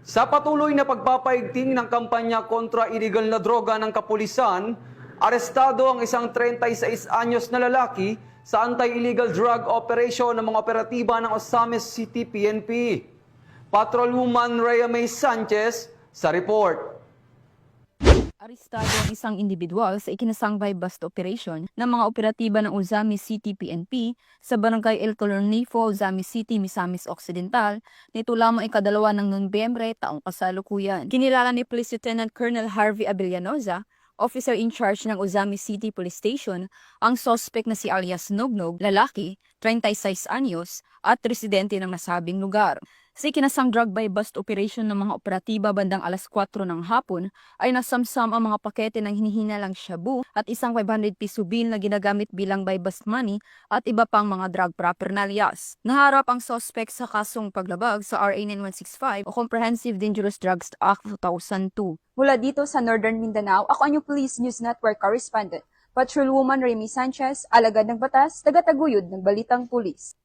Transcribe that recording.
Sa patuloy na pagpapaigting ng kampanya kontra illegal na droga ng kapulisan, arestado ang isang 36 anyos na lalaki sa anti-illegal drug operation ng mga operatiba ng Ozamis City PNP. Patrolwoman Rhea May Sanchez sa report. Arestado ang isang individual sa ikinasangbay bust operation ng mga operatiba ng Ozamis City PNP sa barangay El Colornifo, Ozamis City, Misamis Occidental nito lamang ikadalawa ng Nobyembre taong kasalukuyan. Kinilala ni Police Lieutenant Colonel Harvey Abellanoza, officer in charge ng Ozamis City Police Station, ang suspect na si alias Nognog, lalaki, 36 anyos, at residente ng nasabing lugar. Sa ikinasang drug by bust operation ng mga operatiba bandang alas 4 ng hapon ay nasamsam ang mga pakete ng hinihinalang shabu at isang 500 piso bill na ginagamit bilang by bust money at iba pang mga drug paraphernalias. Naharap ang suspect sa kasong paglabag sa RA 9165 o Comprehensive Dangerous Drugs Act 2002. Mula dito sa Northern Mindanao, ako ang inyong Police News Network correspondent, Patrolwoman Remy Sanchez, alagad ng batas, taga-taguyod ng Balitang Pulis.